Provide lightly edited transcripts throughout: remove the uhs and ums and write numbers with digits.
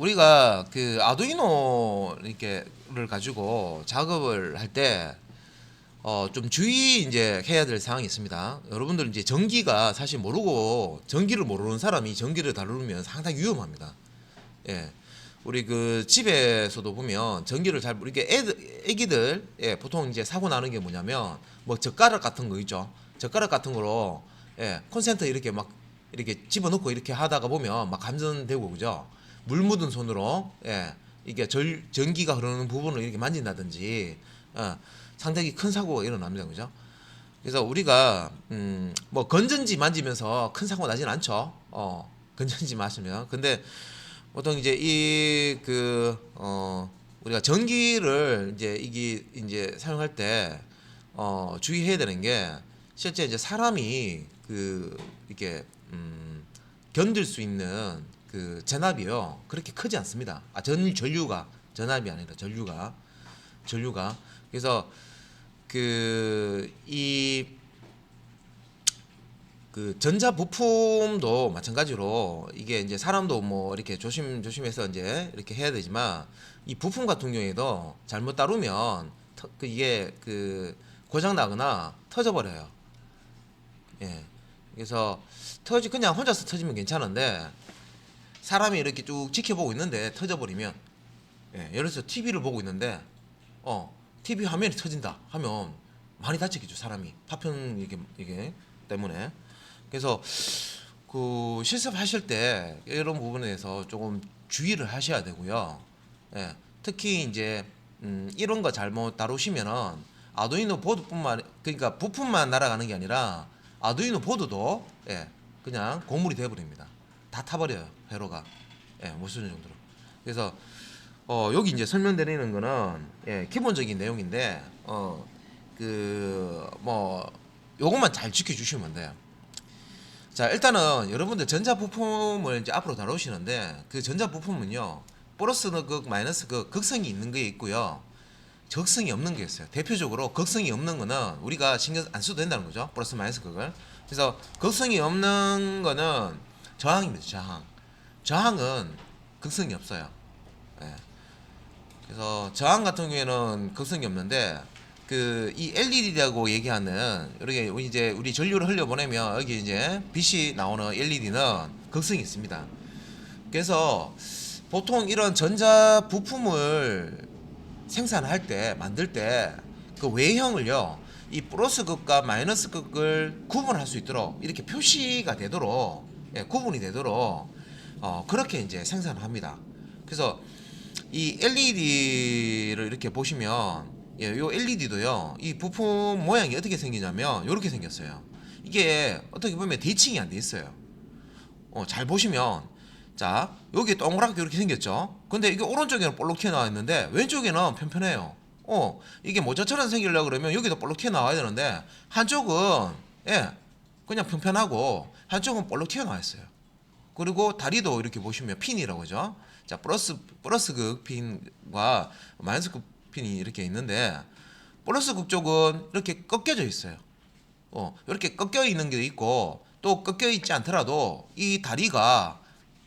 우리가 그 아두이노 이렇게를 가지고 작업을 할 때 좀 주의 이제 해야 될 사항이 있습니다. 여러분들 이제 전기가 사실 모르고 전기를 모르는 사람이 전기를 다루면 상당히 위험합니다. 예. 우리 그 집에서도 보면 전기를 잘 이렇게 애기들 보통 이제 사고 나는 게 뭐냐면 뭐 젓가락 같은 거 있죠. 젓가락 같은 거로 콘센트 이렇게 막 이렇게 집어넣고 이렇게 하다가 보면 막 감전되고 그죠. 물 묻은 손으로 이게 전기가 흐르는 부분을 이렇게 만진다든지 상당히 큰 사고가 일어납니다. 그죠? 그래서 우리가 뭐 건전지 만지면서 큰 사고 나진 않죠. 건전지 마시면. 근데 보통 이제 우리가 전기를 이제 이게 이제 사용할 때 주의해야 되는 게 실제 이제 사람이 그 이렇게 견딜 수 있는 그 전압이요 그렇게 크지 않습니다. 전류가 전압이 아니라 전류가 그래서 그 전자 부품도 마찬가지로 이게 이제 사람도 뭐 이렇게 조심해서 이제 이렇게 해야 되지만 이 부품 같은 경우에도 잘못 다루면 이게 그 고장 나거나 터져 버려요. 예. 그래서 그냥 혼자서 터지면 괜찮은데 사람이 이렇게 쭉 지켜보고 있는데 터져 버리면 예를 들어서 TV를 보고 있는데 TV 화면이 터진다 하면 많이 다치겠죠 사람이 파편 이게 때문에. 그래서 그 실습하실 때 이런 부분에 대해서 조금 주의를 하셔야 되고요. 특히 이제 이런 거 잘못 다루시면은 아두이노 보드뿐만 그러니까 부품만 날아가는 게 아니라 아두이노 보드도 그냥 고물이 돼 버립니다. 다 타버려요 회로가 못 쓰는 정도로. 그래서 여기 이제 설명드리는 거는 기본적인 내용인데 그 뭐 요것만 잘 지켜주시면 돼요. 자 일단은 여러분들 전자 부품을 이제 앞으로 다루시는데 그 전자 부품은요 플러스 극 마이너스 극성이 있는 게 있고요 적성이 없는 게 있어요. 대표적으로 극성이 없는 거는 우리가 신경 안 써도 된다는 거죠. 플러스 마이너스 극을. 그래서 극성이 없는 거는 저항입니다. 저항은 극성이 없어요. 그래서 저항 같은 경우에는 극성이 없는데 그 이 LED라고 얘기하는 이렇게 이제 우리 전류를 흘려보내면 여기 이제 빛이 나오는 LED는 극성이 있습니다. 그래서 보통 이런 전자 부품을 생산할 때 만들 때 그 외형을요 이 플러스 극과 마이너스 극을 구분할 수 있도록 이렇게 표시가 되도록 구분이 되도록 그렇게 이제 생산합니다. 그래서 이 LED를 이렇게 보시면 요 LED도요 이 부품 모양이 어떻게 생기냐면 이렇게 생겼어요. 이게 어떻게 보면 대칭이 안 돼 있어요. 잘 보시면 자 여기 동그랗게 이렇게 생겼죠. 근데 이게 오른쪽에는 볼록 튀어나와 있는데 왼쪽에는 편편해요. 이게 모자처럼 생기려고 그러면 여기도 볼록 튀어나와야 되는데 한쪽은 그냥 편편하고 한쪽은 볼록 튀어나와 있어요. 그리고 다리도 이렇게 보시면 핀이라고 하죠. 자 플러스 극 핀과 마이너스 극 핀이 이렇게 있는데 플러스 극 쪽은 이렇게 꺾여져 있어요. 이렇게 꺾여 있는 게 있고 또 꺾여 있지 않더라도 이 다리가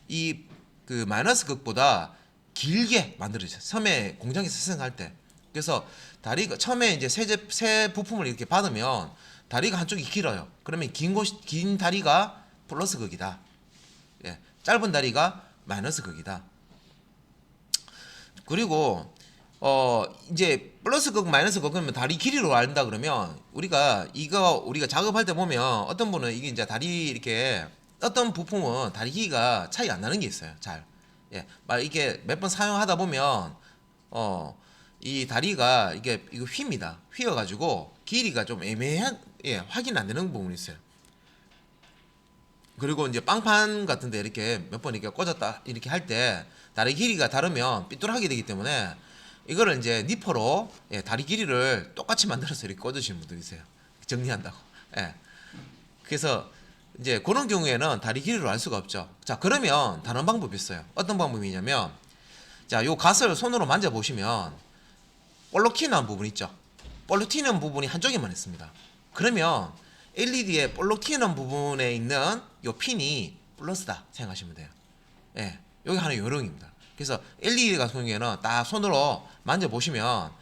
이 그 마이너스 극보다 길게 만들어져요. 섬에 공장에서 생산할 때. 그래서 다리가 처음에 이제 새 부품을 이렇게 받으면 다리가 한쪽이 길어요. 그러면 긴 다리가 플러스 극이다. 짧은 다리가 마이너스 극이다. 그리고 이제 플러스 극 마이너스 극 그러면 다리 길이로 알다 그러면 우리가 작업할 때 보면 어떤 분은 이게 이제 다리 이렇게 어떤 부품은 다리 길이가 차이 안 나는 게 있어요. 잘. 막 이게 몇 번 사용하다 보면 이 다리가 이거 휩니다. 휘어가지고 길이가 좀 애매한 확인 안 되는 부분이 있어요. 그리고 이제 빵판 같은데 이렇게 몇 번 이렇게 꽂았다 이렇게 할 때 다리 길이가 다르면 삐뚤하게 되기 때문에 이거를 이제 니퍼로 다리 길이를 똑같이 만들어서 이렇게 꽂으시는 분들 있어요. 정리한다고. 그래서 이제 그런 경우에는 다리 길이로 알 수가 없죠. 자 그러면 다른 방법이 있어요. 어떤 방법이냐면 자 요 갓을 손으로 만져 보시면 볼록 튀는 부분 있죠. 볼록 튀는 부분이 한쪽에만 있습니다. 그러면 LED의 볼록 튀는 부분에 있는 요 핀이 플러스다 생각하시면 돼요. 여기 하나의 요령입니다. 그래서 LED 같은 경우에는 딱 손으로 만져보시면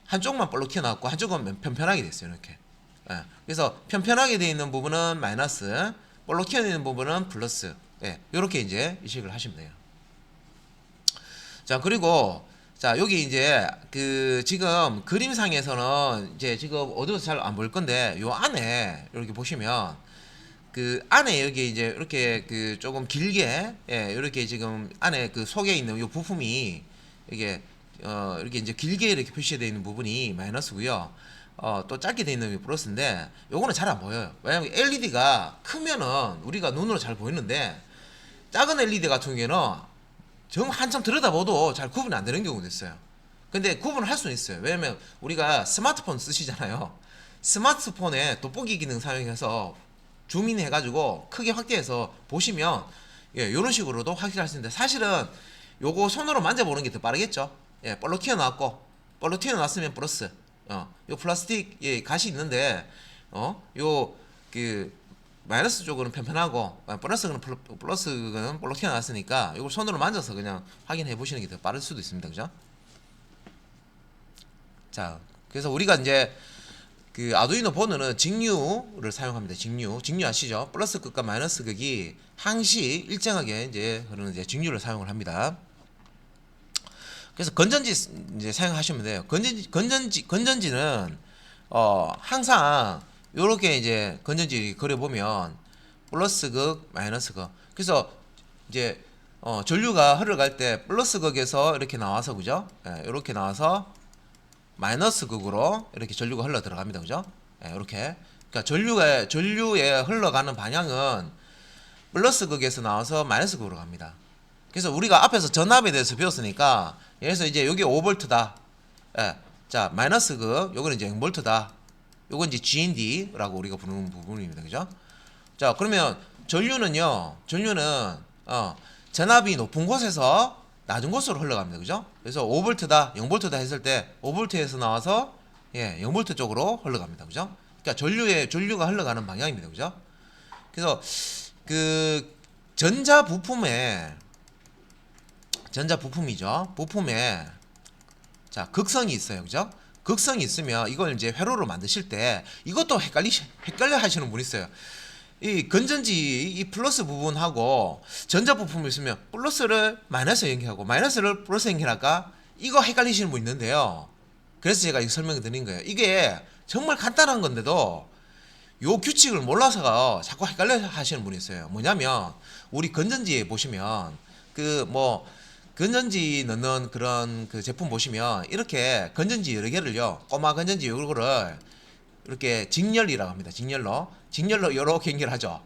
한쪽만 볼록 튀어나왔고 한쪽은 편편하게 됐어요. 이렇게. 예. 그래서 편편하게 되어 있는 부분은 마이너스, 볼록 튀어나온 부분은 플러스. 예. 이렇게 이제 이식을 하시면 돼요. 자, 그리고 자, 여기 이제 그 지금 그림상에서는 이제 지금 어두워서 잘 안 보일 건데 요 안에 이렇게 보시면 그 안에 여기 이제 이렇게 그 조금 길게, 예, 이렇게 지금 안에 그 속에 있는 요 부품이 이게 이렇게 이제 길게 이렇게 표시되어 있는 부분이 마이너스고요. 또 짧게 되어 있는 게 플러스인데 요거는 잘 안 보여요. 왜냐면 LED가 크면은 우리가 눈으로 잘 보이는데 작은 LED 같은 경우에는 정말 한참 들여다봐도 잘 구분이 안 되는 경우도 있어요. 근데 구분을 할 수는 있어요. 왜냐면 우리가 스마트폰 쓰시잖아요. 스마트폰에 돋보기 기능 사용해서 줌인 해가지고 크게 확대해서 보시면, 예, 이런 식으로도 확실할 수 있는데 사실은 요거 손으로 만져보는 게 더 빠르겠죠. 예, 볼록 튀어나왔고 볼록 튀어나왔으면 플러스, 요 플라스틱, 예, 가시 있는데 요 그 마이너스 쪽은 편편하고 플러스는 볼록 튀어나왔으니까 이걸 손으로 만져서 그냥 확인해 보시는 게 더 빠를 수도 있습니다. 그죠? 자, 그래서 우리가 이제 그 아두이노 보드는 직류를 사용합니다. 직류 아시죠? 플러스 극과 마이너스 극이 항시 일정하게 이제 흐르는 이제 직류를 사용을 합니다. 그래서 건전지 이제 사용하시면 돼요. 건전지는 항상 요렇게 이제 건전지 그려 보면 플러스 극, 마이너스 극. 그래서 이제 전류가 흘러갈 때 플러스 극에서 이렇게 나와서, 그죠? 예, 이렇게 나와서 마이너스 극으로 이렇게 전류가 흘러 들어갑니다. 그죠? 예, 이렇게. 그러니까 전류에 흘러가는 방향은 플러스 극에서 나와서 마이너스 극으로 갑니다. 그래서 우리가 앞에서 전압에 대해서 배웠으니까, 그래서 이제 여기 5V다. 예. 자, 마이너스 극, 요거는 이제 0V다. 요건 이제 GND라고 우리가 부르는 부분입니다. 그죠? 자, 그러면 전류는 전압이 높은 곳에서 낮은 곳으로 흘러갑니다. 그죠? 그래서 5V다, 0V다 했을 때 5V에서 나와서, 예, 0V 쪽으로 흘러갑니다. 그죠? 그러니까 전류가 흘러가는 방향입니다. 그죠? 그래서 그 부품에 자, 극성이 있어요. 그죠? 극성이 있으면 이걸 이제 회로로 만드실 때 이것도 헷갈려 하시는 분 있어요. 이 건전지 이 플러스 부분하고 전자 부품이 있으면 플러스를 마이너스 연결하고 마이너스를 플러스 연결할까? 이거 헷갈리시는 분 있는데요. 그래서 제가 이 설명을 드린 거예요. 이게 정말 간단한 건데도 요 규칙을 몰라서 자꾸 헷갈려 하시는 분이 있어요. 뭐냐면 우리 건전지에 보시면 그 뭐 건전지 넣는 그런 그 제품 보시면 이렇게 건전지 여러 개를요, 꼬마 건전지 요거를 이렇게 직렬이라고 합니다. 직렬로 이렇게 연결하죠.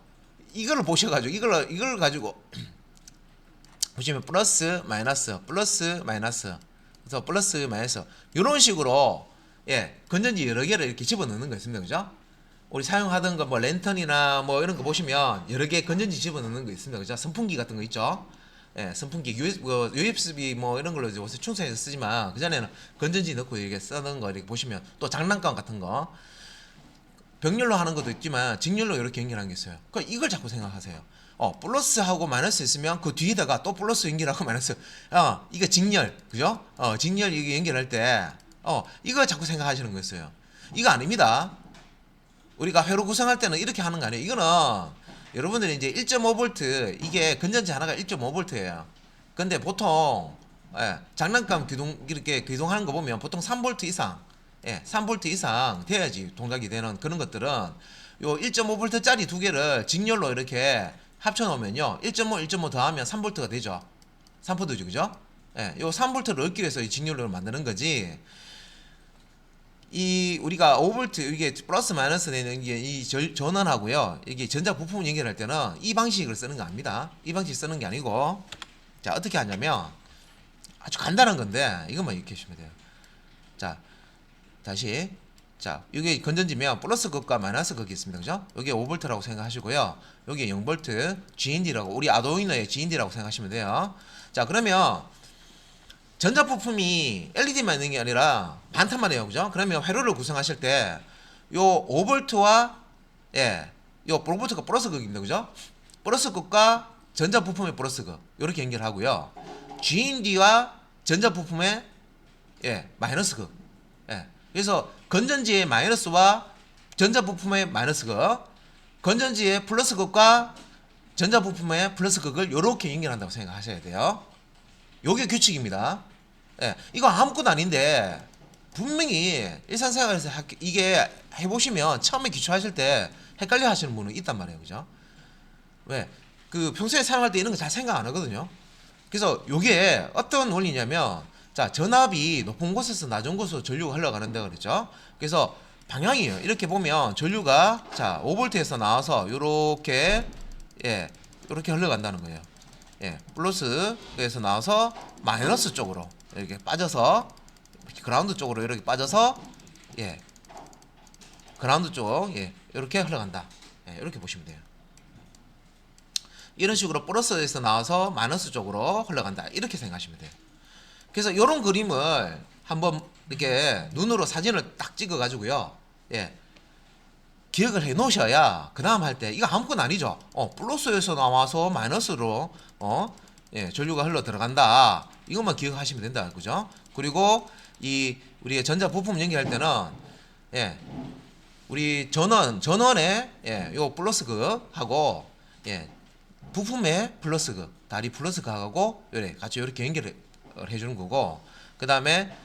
이걸 보셔가지고 이걸 가지고 보시면 플러스 마이너스 그래서 플러스 마이너스 이런 식으로, 예, 건전지 여러 개를 이렇게 집어넣는 거 있습니다. 그죠? 우리 사용하던 거 뭐 랜턴이나 뭐 이런 거 보시면 여러 개 건전지 집어넣는 거 있습니다. 그죠? 선풍기 같은 거 있죠? 예, 선풍기 USB 뭐 이런 걸로 이제 요새 충전해서 쓰지만 그전에는 건전지 넣고 이렇게 쓰는 거 이렇게 보시면, 또 장난감 같은 거 병렬로 하는 것도 있지만 직렬로 이렇게 연결하는 게 있어요. 그러니까 이걸 자꾸 생각하세요. 플러스하고 마이너스 있으면 그 뒤에다가 또 플러스 연결하고 마이너스, 이거 직렬, 그죠? 직렬 이게 연결할 때 이거 자꾸 생각하시는 거였어요. 이거 아닙니다. 우리가 회로 구성할 때는 이렇게 하는 거 아니에요. 이거는 여러분들이 이제 1.5V, 이게 건전지 하나가 1.5V예요. 근데 보통, 예, 장난감 이렇게 기동하는 거 보면 보통 3V 이상, 예, 3V 이상 돼야지 동작이 되는 그런 것들은 요 1.5V짜리 두 개를 직렬로 이렇게 합쳐 놓으면요, 1.5 더하면 3V가 되죠. 3V죠, 그죠? 예, 요 3V를 얻기 위해서 이 직렬로 만드는 거지. 이 우리가 5V, 이게 플러스 마이너스 되는 게 이 전원하고요, 이게 전자 부품 연결할 때는 이 방식을 쓰는 거 아닙니다. 이 방식 쓰는 게 아니고, 자, 어떻게 하냐면 아주 간단한 건데 이것만 이렇게 하시면 돼요. 자, 다시, 자, 이게 건전지면 플러스 극과 마이너스 극이 있습니다. 그죠? 여기 5V라고 생각하시고요, 여기 0V GND라고, 우리 아두이노의 GND라고 생각하시면 돼요. 자, 그러면 전자 부품이 LED만 있는 게 아니라 반탄만 해요. 그죠? 그러면 회로를 구성하실 때 요 5V와, 예, 요 5V가 플러스 극입니다. 그죠? 플러스 극과 전자 부품의 플러스 극 이렇게 연결하고요. GND와 전자부품의 마이너스극. 그래서 건전지의 마이너스와 전자부품의 마이너스극, 건전지의 플러스극과 전자부품의 플러스극을 이렇게 연결한다고 생각하셔야 돼요. 요게 규칙입니다. 이거 아무것도 아닌데 분명히 일상생활에서 이게 해보시면 처음에 기초하실 때 헷갈려 하시는 분은 있단 말이에요. 그죠? 왜? 그 평소에 사용할 때 이런 거 잘 생각 안 하거든요. 그래서 요게 어떤 원리냐면, 자, 전압이 높은 곳에서 낮은 곳으로 전류가 흘러가는데 그랬죠. 그래서 방향이에요. 이렇게 보면 전류가 자 5V에서 나와서 요렇게 요렇게 흘러간다는 거예요. 플러스에서 나와서 마이너스 쪽으로 이렇게 빠져서 그라운드 쪽으로 이렇게 빠져서 그라운드 쪽 이렇게 흘러간다. 이렇게 보시면 돼요. 이런 식으로 플러스에서 나와서 마이너스 쪽으로 흘러간다. 이렇게 생각하시면 돼요. 그래서 이런 그림을 한번 이렇게 눈으로 사진을 딱 찍어 가지고요. 기억을 해 놓으셔야 그 다음 할 때 이거 아무것도 아니죠. 플러스에서 나와서 마이너스로 전류가 흘러 들어간다. 이것만 기억하시면 된다. 그죠? 그리고 이 우리의 전자 부품 연결할 때는 우리 전원에 요 플러스극하고 부품의 플러스극, 다리 플러스극하고 같이 이렇게 연결을 해주는 거고, 그 다음에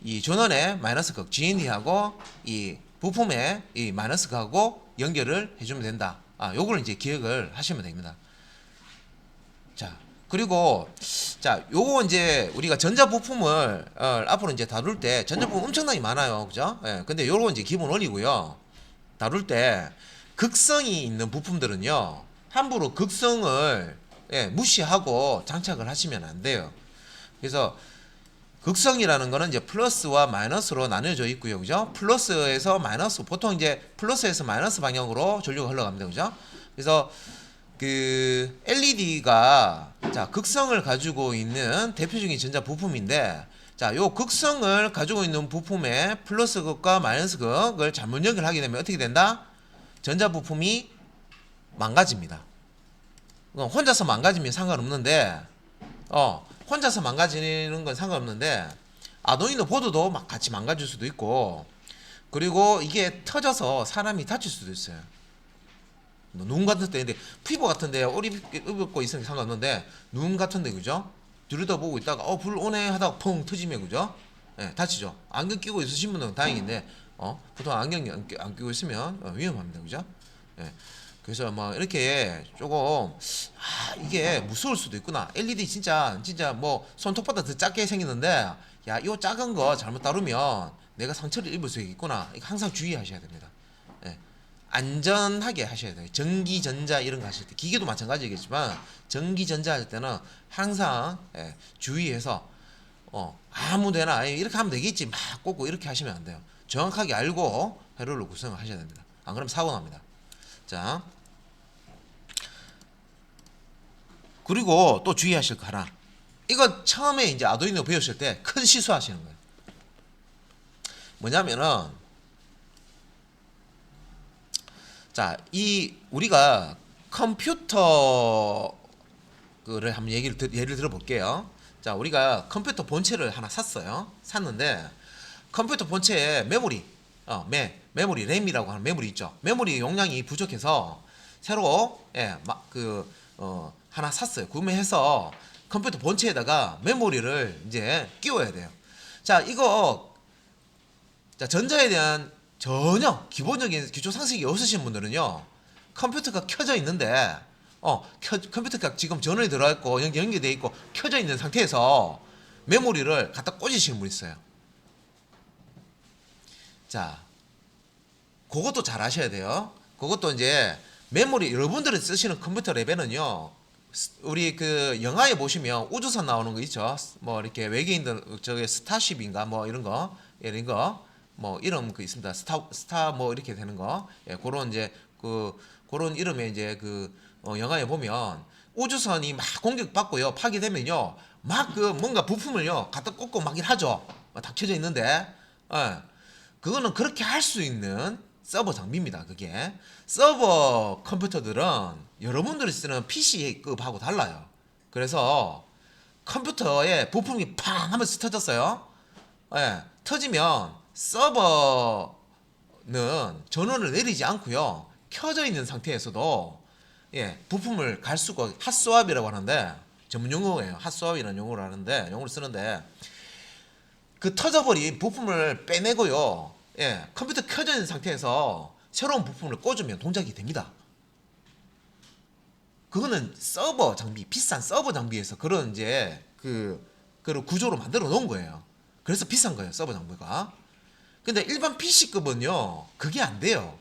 이 전원의 마이너스극 GND하고 이 부품의 이 마이너스극하고 연결을 해주면 된다. 요걸 이제 기억을 하시면 됩니다. 자, 그리고 자, 요거 이제 우리가 전자 부품을 앞으로 이제 다룰 때 전자 부품 엄청나게 많아요, 그죠? 근데 요거 이제 기본 원리고요. 다룰 때 극성이 있는 부품들은요, 함부로 극성을 무시하고 장착을 하시면 안 돼요. 그래서 극성이라는 거는 이제 플러스와 마이너스로 나뉘어져 있고요, 그죠? 플러스에서 마이너스, 보통 이제 플러스에서 마이너스 방향으로 전류가 흘러갑니다, 그죠? 그래서 그 LED가 자 극성을 가지고 있는 대표적인 전자 부품인데, 자 요 극성을 가지고 있는 부품의 플러스극과 마이너스극을 잘못 연결하게 되면 어떻게 된다? 전자 부품이 망가집니다. 혼자서 망가지면 상관없는데, 혼자서 망가지는 건 상관없는데 아두이노 보드도 막 같이 망가질 수도 있고, 그리고 이게 터져서 사람이 다칠 수도 있어요. 눈 같은 데인데, 피부 같은 데 옷 입고 있으면 상관없는데 눈 같은 데, 그죠? 들여다보고 있다가 불 오네 하다가 펑 터지면, 그죠? 다치죠. 안경 끼고 있으신 분은 다행인데 보통 안경 안 끼고 있으면 위험합니다, 그죠? 그래서 뭐 이렇게 조금 이게 무서울 수도 있구나. LED 진짜 뭐 손톱보다 더 작게 생겼는데, 야 이거 작은 거 잘못 다루면 내가 상처를 입을 수 있겠구나. 이거 항상 주의하셔야 됩니다. 안전하게 하셔야 돼요. 전기 전자 이런 거 하실 때, 기계도 마찬가지겠지만 전기 전자 할 때는 항상 주의해서 아무데나 이렇게 하면 되겠지 막 꽂고 이렇게 하시면 안 돼요. 정확하게 알고 회로를 구성을 하셔야 됩니다. 안 그러면 사고 납니다. 자, 그리고 또 주의하실 거 하나. 이거 처음에 이제 아두이노 배우실 때 큰 실수하시는 거예요. 뭐냐면은, 자, 이 우리가 컴퓨터를 한번 예를 들어볼게요. 자, 우리가 컴퓨터 본체를 하나 샀어요. 샀는데 컴퓨터 본체에 메모리, 메모리 램이라고 하는 메모리 있죠. 메모리 용량이 부족해서 새로 하나 샀어요. 구매해서 컴퓨터 본체에다가 메모리를 이제 끼워야 돼요. 자, 이거 전자에 대한 전혀 기본적인 기초 상식이 없으신 분들은요, 컴퓨터가 켜져 있는데 컴퓨터가 지금 전원이 들어가 있고 연결돼 있고 켜져 있는 상태에서 메모리를 갖다 꽂으시는 분 있어요. 자, 그것도 잘 아셔야 돼요. 그것도 이제 메모리, 여러분들이 쓰시는 컴퓨터 랩에는요, 우리 그 영화에 보시면 우주선 나오는 거 있죠. 뭐 이렇게 외계인들, 저게 스타쉽인가 뭐 이런 거 뭐 이름 그 있습니다. 스타 뭐 이렇게 되는 거. 그런 이제 그런 이름의 이제 영화에 보면 우주선이 막 공격받고요, 파괴되면요, 막 뭔가 부품을요 갖다 꽂고 막 일하죠. 다 켜져 있는데, 그거는 그렇게 할 수 있는 서버 장비입니다. 그게 서버 컴퓨터들은 여러분들이 쓰는 PC급하고 달라요. 그래서 컴퓨터에 부품이 팡 하면서 터졌어요. 예, 터지면 서버는 전원을 내리지 않고요. 켜져 있는 상태에서도 예, 부품을 갈 수가 핫스왑이라고 하는데 전문 용어예요. 핫스왑이라는 용어를 하는데 용어를 쓰는데 그 터져버린 부품을 빼내고요. 예, 컴퓨터 켜져 있는 상태에서 새로운 부품을 꽂으면 동작이 됩니다. 그거는 서버 장비, 비싼 서버 장비에서 그런 이제 그런 구조로 만들어 놓은 거예요. 그래서 비싼 거예요, 서버 장비가. 근데 일반 PC급은요, 그게 안 돼요.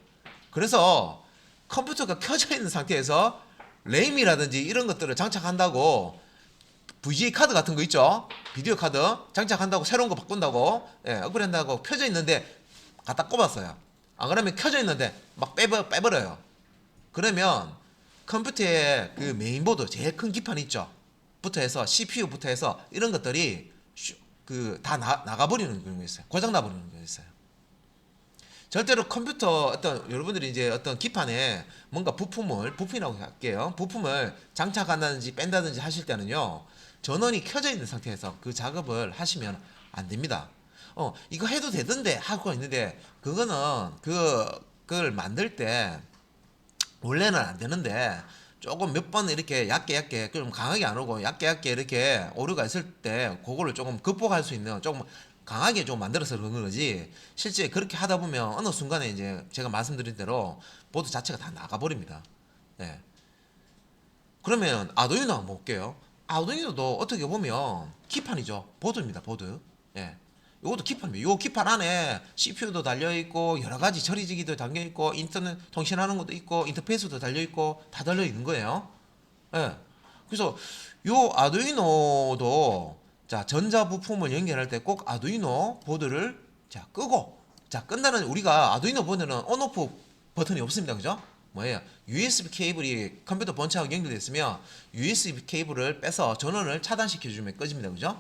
그래서 컴퓨터가 켜져 있는 상태에서 램이라든지 이런 것들을 장착한다고 VGA 카드 같은 거 있죠? 비디오 카드 장착한다고 새로운 거 바꾼다고 예, 업그레이드한다고 켜져 있는데 갖다 꼽았어요. 안 그러면 켜져 있는데 막 빼버려요. 그러면 컴퓨터의 그 메인보드 제일 큰 기판 있죠? 부터 해서 CPU부터 해서 이런 것들이 그 다 나가버리는 경우가 있어요. 고장 나버리는 경우가 있어요. 절대로 컴퓨터 어떤 여러분들이 이제 어떤 기판에 뭔가 부품이라고 할게요. 부품을 장착한다든지 뺀다든지 하실 때는요. 전원이 켜져 있는 상태에서 그 작업을 하시면 안 됩니다. 이거 해도 되던데 하고 있는데 그거는 그걸 만들 때 원래는 안 되는데 조금 몇 번 이렇게 얕게 좀 강하게 안 오고 얕게 이렇게 오류가 있을 때 그거를 조금 극복할 수 있는 조금 강하게 좀 만들어서 그런 거지 실제 그렇게 하다 보면 어느 순간에 이제 제가 말씀드린 대로 보드 자체가 다 나가버립니다. 네. 그러면 아두이노 한번 볼게요. 아두이노도 어떻게 보면 키판이죠. 보드입니다. 보드. 예. 이것도 키판입니다. 이 키판 안에 CPU도 달려있고 여러가지 처리지기도 달려있고 인터넷 통신하는 것도 있고 인터페이스도 달려있고 다 달려있는 거예요. 예. 그래서 요 아두이노도 자 전자 부품을 연결할 때 꼭 아두이노 보드를 자 끄고 자 끈다는 우리가 아두이노 보드는 온오프 버튼이 없습니다. 그죠? 뭐예요? USB 케이블이 컴퓨터 본체하고 연결되어 있으면 USB 케이블을 빼서 전원을 차단시켜 주면 꺼집니다. 그죠?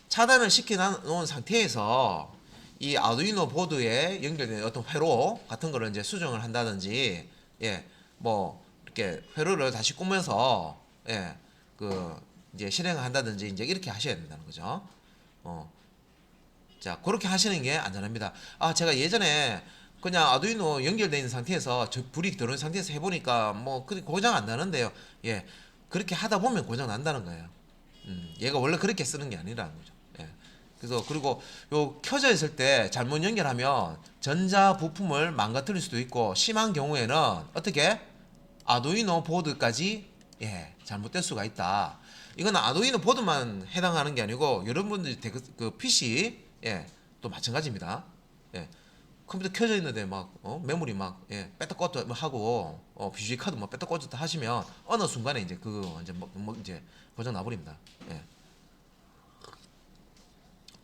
차단을 시켜 놓은 상태에서 이 아두이노 보드에 연결된 어떤 회로 같은 거를 이제 수정을 한다든지 예, 뭐 이렇게 회로를 다시 꾸며서 예, 그 이제 실행을 한다든지 이제 이렇게 하셔야 된다는 거죠. 자, 그렇게 하시는 게 안전합니다. 아, 제가 예전에 그냥 아두이노 연결되어 있는 상태에서 불이 들어온 상태에서 해보니까 뭐 그렇게 고장 안 나는데요. 예, 그렇게 하다 보면 고장 난다는 거예요. 얘가 원래 그렇게 쓰는 게 아니라는 거죠. 예. 그래서 그리고 요 켜져 있을 때 잘못 연결하면 전자 부품을 망가뜨릴 수도 있고 심한 경우에는 어떻게 아두이노 보드까지 예, 잘못될 수가 있다. 이건 아두이노 보드만 해당하는 게 아니고 여러분들 그 PC 예, 또 마찬가지입니다. 예. 컴퓨터 켜져 있는데 막 메모리 막 예, 뺐다 껐다 하고 BGA 카드 뭐 뺐다 껐다 하시면 어느 순간에 이제 그거 이제 뭐 이제 고장 나버립니다. 예.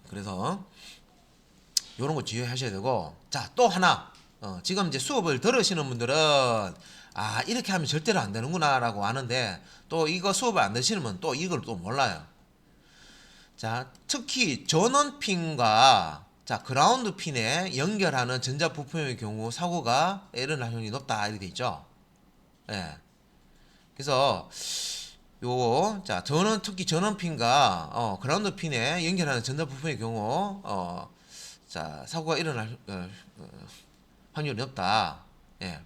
그래서 요런 거 주의하셔야 되고 자 또 하나 지금 이제 수업을 들으시는 분들은 아 이렇게 하면 절대로 안 되는구나 라고 아는데 또 이거 수업을 안 들으시는 분은 또 이걸 또 몰라요. 자 특히 전원핀과 자 그라운드 핀에 연결하는 전자 부품의 경우 사고가 일어날 확률이 높다 이렇게 돼 있죠. 예. 그래서 요거 자 전원 특히 전원핀과 그라운드 핀에 연결하는 전자 부품의 경우 자 사고가 일어날 확률이 높다. 예.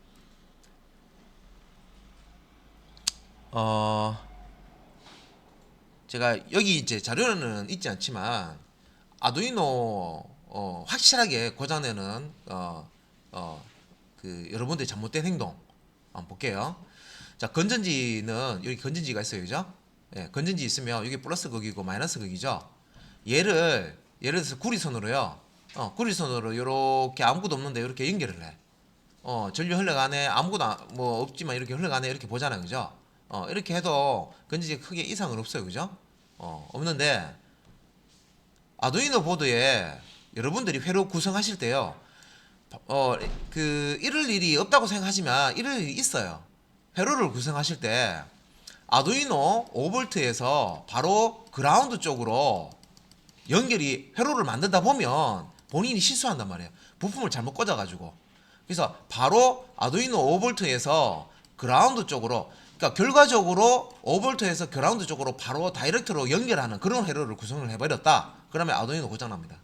제가 여기 이제 자료는 있지 않지만 아두이노 확실하게 고장내는 그 여러분들이 잘못된 행동 한번 볼게요. 자 건전지는 여기 건전지가 있어요, 그죠? 예, 건전지 있으면 여기 플러스 극이고 마이너스 극이죠. 예를 들어서 구리선으로요. 구리선으로 이렇게 아무것도 없는데 이렇게 연결을 해. 전류 흘러가네 아무것도 뭐 없지만 이렇게 흘러가네 이렇게 보잖아요, 그죠? 이렇게 해도 건전지가 크게 이상은 없어요, 그죠? 없는데 아두이노 보드에 여러분들이 회로 구성하실 때요. 이럴 일이 없다고 생각하지만 이럴 일이 있어요. 회로를 구성하실 때 아두이노 5V에서 바로 그라운드 쪽으로 연결이 회로를 만들다 보면 본인이 실수한단 말이에요. 부품을 잘못 꽂아가지고. 그래서 바로 아두이노 5V에서 그라운드 쪽으로 그러니까 결과적으로 5V에서 그라운드 쪽으로 바로 다이렉트로 연결하는 그런 회로를 구성을 해버렸다. 그러면 아두이노 고장납니다.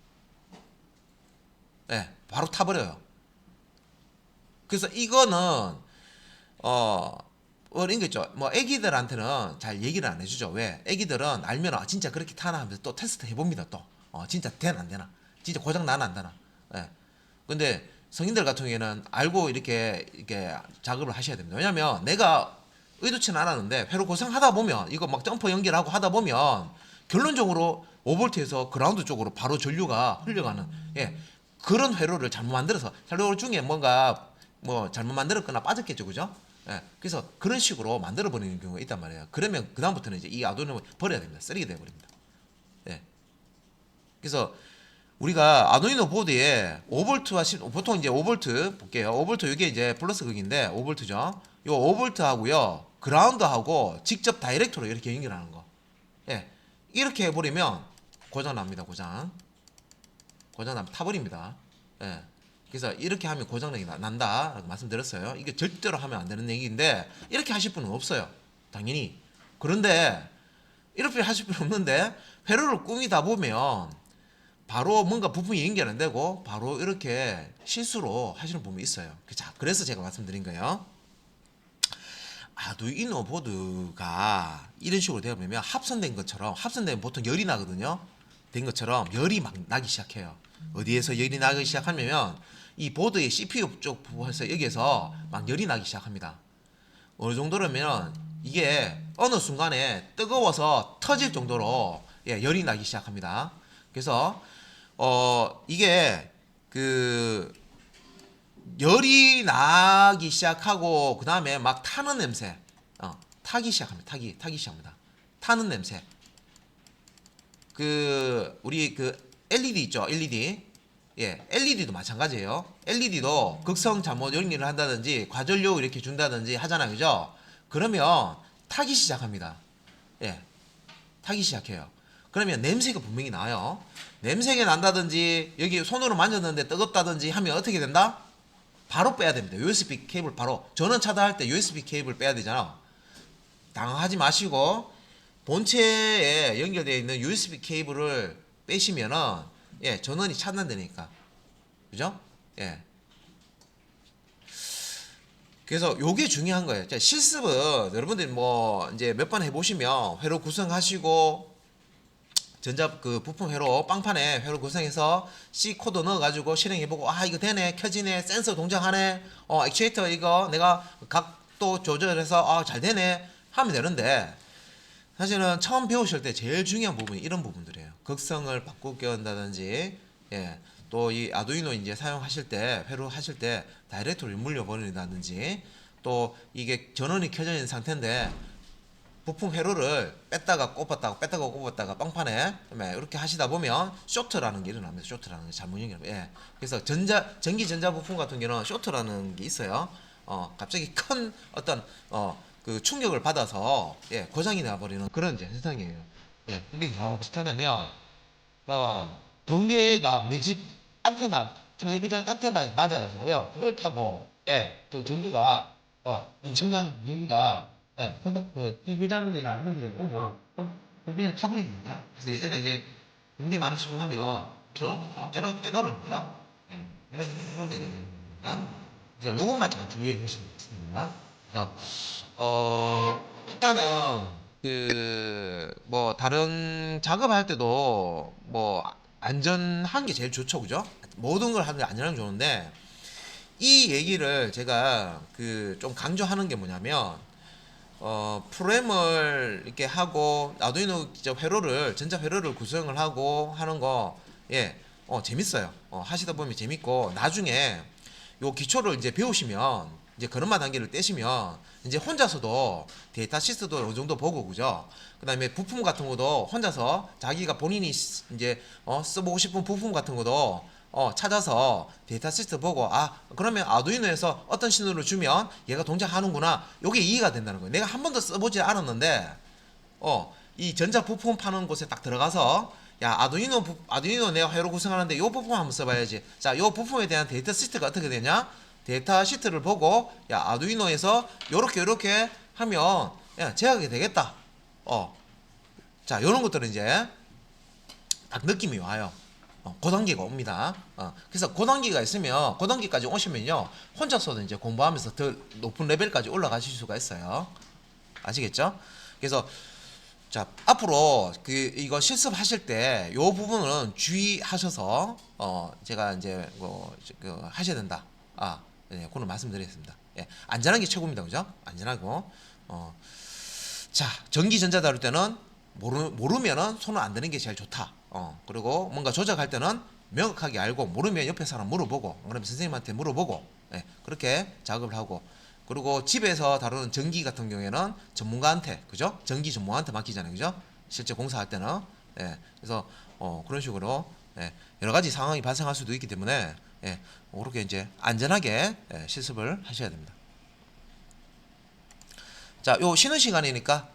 예, 바로 타버려요. 그래서 이거는 어린 거 있죠. 뭐 애기들한테는 잘 얘기를 안 해주죠. 왜? 애기들은 알면 진짜 그렇게 타나 하면서 또 테스트 해봅니다. 또 진짜 되나 안 되나, 진짜 고장 나나 안 되나. 예. 근데 성인들 같은 경우에는 알고 이렇게 작업을 하셔야 됩니다. 왜냐면 내가 의도치는 않았는데 회로 고생하다 보면 이거 막 점퍼 연결하고 하다 보면 결론적으로 5V에서 그라운드 쪽으로 바로 전류가 흘러가는, 예, 그런 회로를 잘못 만들어서 회로 중에 뭔가 뭐 잘못 만들었거나 빠졌겠죠, 그죠? 예, 그래서 그런 식으로 만들어 버리는 경우가 있단 말이에요. 그러면 그 다음부터는 이제 이 아두이노를 버려야 됩니다. 쓰레기 돼 버립니다. 예, 그래서 우리가 아두이노 보드에 5V와 보통 이제 5V 볼게요. 5V 이게 이제 플러스 극인데 5V죠. 요 5V 하고요, 그라운드하고 직접 다이렉트로 이렇게 연결하는 거. 예, 이렇게 해버리면 고장 납니다. 고장 나면 타버립니다. 예. 그래서 이렇게 하면 고장이 난다라고 말씀드렸어요. 이게 절대로 하면 안 되는 얘기인데 이렇게 하실 분은 없어요, 당연히. 그런데 이렇게 하실 필요 없는데 회로를 꾸미다 보면 바로 뭔가 부품이 연결 안 되고 바로 이렇게 실수로 하시는 부분이 있어요. 자, 그래서 제가 말씀드린 거예요. 아두이노 보드가 이런 식으로 되어 보면 합선된 것처럼, 합선되면 보통 열이 나거든요. 된 것처럼 열이 막 나기 시작해요. 어디에서 열이 나기 시작하면 이 보드의 CPU 쪽 부분에서 여기에서 막 열이 나기 시작합니다. 어느 정도라면 이게 어느 순간에 뜨거워서 터질 정도로, 예, 열이 나기 시작합니다. 그래서 이게 그 열이 나기 시작하고 그 다음에 막 타는 냄새, 타기 시작합니다. 타기 시작합니다. 타는 냄새. 그 우리 그 LED 있죠, LED. 예, LED도 마찬가지예요. LED도 극성 잘못 연결을 한다든지 과전료 이렇게 준다든지 하잖아요, 그죠? 그러면 타기 시작합니다. 예, 타기 시작해요. 그러면 냄새가 분명히 나요. 냄새가 난다든지 여기 손으로 만졌는데 뜨겁다든지 하면 어떻게 된다? 바로 빼야 됩니다. USB 케이블 바로. 전원 차단할 때 USB 케이블 빼야 되잖아. 당황하지 마시고 본체에 연결되어 있는 USB 케이블을 빼시면은, 예, 전원이 차단되니까. 그죠? 예. 그래서 요게 중요한 거예요. 자, 실습은 여러분들이 뭐 이제 몇 번 해보시면 회로 구성하시고 전자 그 부품 회로 빵판에 회로 구성해서 C 코드 넣어가지고 실행해보고, 아 이거 되네, 켜지네, 센서 동작하네, 액추에이터 이거 내가 각도 조절해서 잘 되네 하면 되는데, 사실은 처음 배우실 때 제일 중요한 부분이 이런 부분들이에요. 극성을 바꾸게 한다든지, 예, 또 이 아두이노 이제 사용하실 때 회로 하실 때 다이렉트로 물려 버린다든지, 또 이게 전원이 켜져 있는 상태인데 부품 회로를 뺐다가 꼽았다가 빵판에 이렇게 하시다 보면 쇼트라는 게 일어납니다. 쇼트라는 게 잘못 연결. 예. 그래서 전기 전자 부품 같은 경우는 쇼트라는 게 있어요. 갑자기 큰 어떤 그 충격을 받아서, 예, 고장이 나버리는 그런 이제 현상이에요. 예. 이게 비슷하면 동네가 내집 안테나, 텔레비전 안테나에 맞아서요. 그렇다고, 예, 또 전기가 엄청난 전기가, 예, 그 텔레비전이나 이런 데 오고 거기는 차분입니다. 그래서 예전에 이제 굉장히 많은 수능하면 저런 빼놓습니다. 이런 데는 이제 요것만 좀 주의해 주시면 좋겠습니다. 일단은 그 뭐 다른 작업할 때도 뭐 안전한 게 제일 좋죠, 그죠? 모든 걸 하는 게 안전한 게 좋은데, 이 얘기를 제가 그 좀 강조하는 게 뭐냐면, 프로그램을 이렇게 하고 아두이노 회로를 전자 회로를 구성을 하고 하는 거, 예, 재밌어요. 하시다 보면 재밌고, 나중에 요 기초를 이제 배우시면, 이제 걸음마 단계를 떼시면 이제 혼자서도 데이터 시트도 어느 정도 보고, 그죠? 그다음에 부품 같은 것도 혼자서 자기가 본인이 이제 써보고 싶은 부품 같은 것도 찾아서 데이터 시트 보고, 그러면 아두이노에서 어떤 신호를 주면 얘가 동작하는구나, 요게 이해가 된다는 거예요. 내가 한 번도 써보지 않았는데 이 전자 부품 파는 곳에 딱 들어가서, 야, 아두이노 내가 회로 구성하는데 요 부품 한번 써봐야지. 자, 요 부품에 대한 데이터 시트가 어떻게 되냐? 데이터 시트를 보고, 야, 아두이노에서 요렇게 하면 제약이 되겠다. 자, 요런 것들은 이제 딱 느낌이 와요. 그 단계가 옵니다. 그래서 그 단계가 있으면 그 단계까지 오시면요, 혼자서도 이제 공부하면서 더 높은 레벨까지 올라가실 수가 있어요. 아시겠죠? 그래서 자, 앞으로 이거 실습하실 때 요 부분은 주의하셔서 제가 이제 하셔야 된다. 네, 그런 말씀드리겠습니다. 예, 안전한 게 최고입니다. 그죠? 안전하고 자, 전기전자 다룰 때는 모르면은 손을 안 대는 게 제일 좋다. 그리고 뭔가 조작할 때는 명확하게 알고, 모르면 옆에 사람 물어보고, 그러면 선생님한테 물어보고, 예, 그렇게 작업을 하고, 그리고 집에서 다루는 전기 같은 경우에는 전문가한테, 그죠? 전기 전문가한테 맡기잖아요, 그죠? 실제 공사할 때는. 예, 그래서 그런 식으로 여러 가지 상황이 발생할 수도 있기 때문에 그렇게 이제 안전하게 실습을 하셔야 됩니다. 자, 요 쉬는 시간이니까